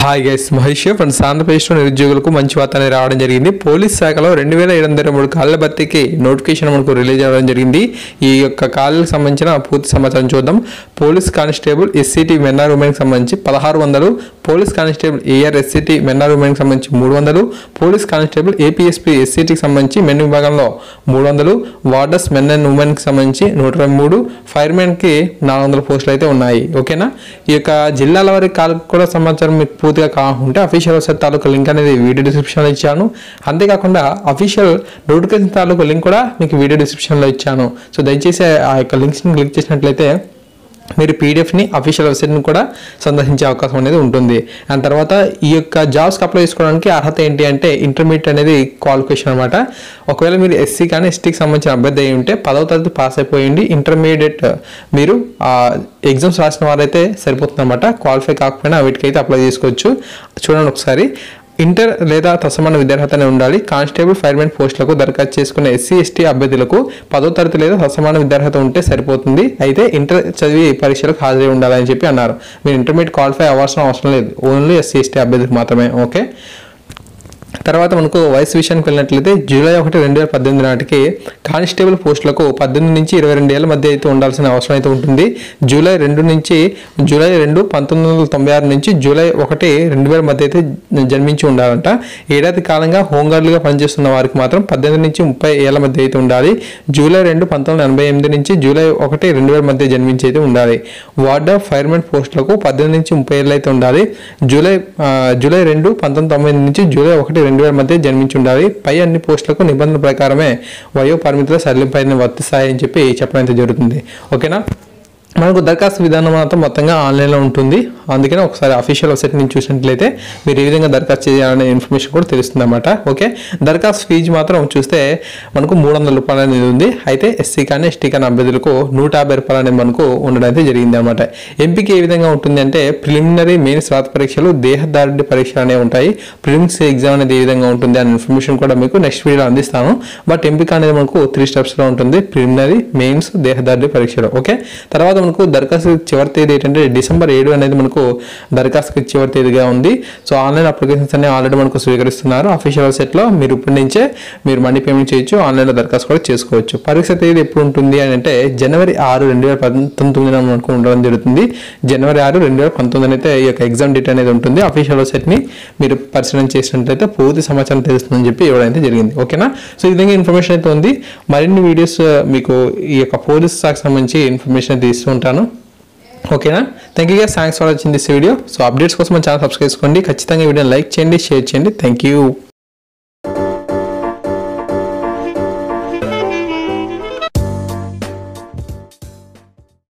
Hi guys, Mahesh friends. ఆంధ్రప్రదేశ్లో నిరుద్యోగులకు మంచి వార్త రావడం జరిగింది. పోలీస్ శాఖలో 2723 ఖాళీల భర్తీకి నోటిఫికేషన్ మనకు రిలీజ్ అవ్వడం జరిగింది. ఈ యొక్క ఖాళీలకు సంబంధించిన పూర్తి సమాచారం చూద్దాం. Police constable SCT men or ఉమెన్కి సంబంధించి 1600, police constable AR SCT men or ఉమెన్కి సంబంధించి 300, పోలీస్ కానిస్టేబుల్ ఏపీఎస్పీ ఎస్సీటీకి సంబంధించి మెన్ విభాగంలో 300, వార్డర్స్ మెన్ అండ్ ఉమెన్కి సంబంధించి 123, ఫైర్మెన్కి 400 పోస్టులు అయితే ఉన్నాయి. ఓకేనా. ఈ యొక్క జిల్లాల వారి ఖాళీలకు కూడా సమాచారం మీకు పూర్తిగా కావాలంటే అఫీషియల్ వెబ్సైట్ తాలూకు లింక్ అనేది వీడియో డిస్క్రిప్షన్లో ఇచ్చాను. అంతేకాకుండా అఫీషియల్ నోటిఫికేషన్ తాలూకు లింక్ కూడా మీకు వీడియో డిస్క్రిప్షన్లో ఇచ్చాను. సో దయచేసి ఆ యొక్క లింక్స్ని క్లిక్ చేసినట్లయితే మీరు పీడిఎఫ్ని అఫీషియల్ వెబ్సైట్ని కూడా సందర్శించే అవకాశం అనేది ఉంటుంది. అండ్ తర్వాత ఈ యొక్క జాబ్స్కి అప్లై చేసుకోవడానికి అర్హత ఏంటి అంటే ఇంటర్మీడియట్ అనేది క్వాలిఫికేషన్ అనమాట. ఒకవేళ మీరు ఎస్సీ కానీ ఎస్టీకి సంబంధించిన అభ్యర్థి అయి ఉంటే 10వ తరగతి పాస్ అయిపోయింది, ఇంటర్మీడియట్ మీరు ఎగ్జామ్స్ రాసిన వారైతే సరిపోతుంది అనమాట. క్వాలిఫై కాకపోయినా వీటికైతే అప్లై చేసుకోవచ్చు. చూడండి ఒకసారి. ఇంటర్ లేదా తత్సమాన విద్యార్హతనే ఉండాలి. కానిస్టేబుల్ ఫైర్మెన్ పోస్టులకు దరఖాస్తు చేసుకున్న ఎస్సీ ఎస్టీ అభ్యర్థులకు 10వ తరగతి లేదా తత్సమాన విద్యార్హత ఉంటే సరిపోతుంది. అయితే ఇంటర్ చదివి పరీక్షలకు హాజరై ఉండాలని చెప్పి అన్నారు. మీరు ఇంటర్మీడియట్ క్వాలిఫై అవ్వాల్సిన అవసరం లేదు, ఓన్లీ ఎస్సీ ఎస్టీ అభ్యర్థులకు మాత్రమే. ఓకే. తర్వాత మనకు వయసు విషయానికి వెళ్ళినట్లయితే జూలై 1, 2018 నాటికి కానిస్టేబుల్ పోస్టులకు 18 నుంచి 22 ఏళ్ల మధ్య అయితే ఉండాల్సిన అవసరం అయితే ఉంటుంది. జూలై 2, 1996 నుంచి జూలై 1, 2000 మధ్య అయితే జన్మించి ఉండాలంట. ఏడాది కాలంగా హోంగార్డులుగా పనిచేస్తున్న వారికి మాత్రం 18 నుంచి 30 ఏళ్ల మధ్య అయితే ఉండాలి. జూలై 2, 1988 నుంచి జూలై 1, 2000 మధ్య జన్మించి అయితే ఉండాలి. వార్డర్ ఫైర్మెన్ పోస్టులకు 18 నుంచి 30 ఏళ్ళు అయితే ఉండాలి. జూలై 2, 1990 నుంచి జూలై 1, 2000 మధ్య జన్మించి ఉండాలి. పై అన్ని పోస్టులకు నిబంధనల ప్రకారమే వయో పరిమితుల సడలింపైన వర్తిస్తాయని చెప్పి చెప్పడం అయితే జరుగుతుంది. ఓకేనా. మనకు దరఖాస్తు విధానం మాత్రం మొత్తంగా ఆన్లైన్లో ఉంటుంది. అందుకనే ఒకసారి అఫీషియల్ వెబ్సైట్ నుంచి చూసినట్లయితే మీరు ఏ విధంగా దరఖాస్తు చేయాలనే ఇన్ఫర్మేషన్ కూడా తెలుస్తుంది అన్నమాట. ఓకే. దరఖాస్తు ఫీజు మాత్రం చూస్తే మనకు 300 రూపాయలు అనేది ఉంది. అయితే ఎస్సీ కానీ ఎస్టీ కానీ అభ్యర్థులకు 150 రూపాయలు అనేది మనకు ఉండడం అయితే జరిగింది అనమాట. ఎంపిక ఏ విధంగా ఉంటుంది అంటే ప్రిలిమినరీ, మెయిన్స్ రాత పరీక్షలు, దేహదారుడి పరీక్షలు అనేవి ఉంటాయి. ప్రిలిమ్స్ ఎగ్జామ్ అనేది ఏ విధంగా ఉంటుంది అనే ఇన్ఫర్మేషన్ కూడా మీకు నెక్స్ట్ వీడియోలో అందిస్తాను. బట్ ఎంపిక అనేది మనకు 3 స్టెప్స్లో ఉంటుంది. ప్రిలిమినరీ, మెయిన్స్, దేహదారుడి పరీక్షలు. ఓకే. తర్వాత మనకు దరఖాస్తు చివరి తేదీ ఏంటంటే డిసెంబర్ 7 అనేది మనకు దరఖాస్తు చివరి తేదీగా ఉంది. సో ఆన్లైన్ అప్లికేషన్స్ అన్ని ఆల్రెడీ మనకు స్వీకరిస్తున్నారు. అఫీషియల్ వెబ్సైట్లో మీరు ఇప్పటి నుంచే మీరు మనీ పేమెంట్ చేయొచ్చు, ఆన్లైన్లో దరఖాస్తు కూడా చేసుకోవచ్చు. పరీక్ష తేదీ ఎప్పుడు ఉంటుంది అని అంటే జనవరి 6, 2019 మనకు ఉండడం జరుగుతుంది. జనవరి 6, 2019 అయితే ఈ యొక్క ఎగ్జామ్ డేట్ అనేది ఉంటుంది. అఫీషియల్ వెబ్సైట్ని మీరు పరిశీలన చేసినట్లయితే పూర్తి సమాచారం తెలుస్తుందని చెప్పి ఇవ్వడం అయితే జరిగింది. ఓకేనా. సో ఈ విధంగా ఇన్ఫర్మేషన్ అయితే ఉంది. మరిన్ని వీడియోస్ మీకు ఈ యొక్క పోలీస్ శాఖకు సంబంధించి ఇన్ఫర్మేషన్ అయితే ఇస్తూ ఉంటాను. ఓకేనా. Thank you guys, thanks for watching this video. So updates కోసం మన ఛానల్ సబ్స్క్రైబ్ చేసుకోండి. ఖచ్చితంగా వీడియోని లైక్ చేయండి, షేర్ చేయండి. Thank you.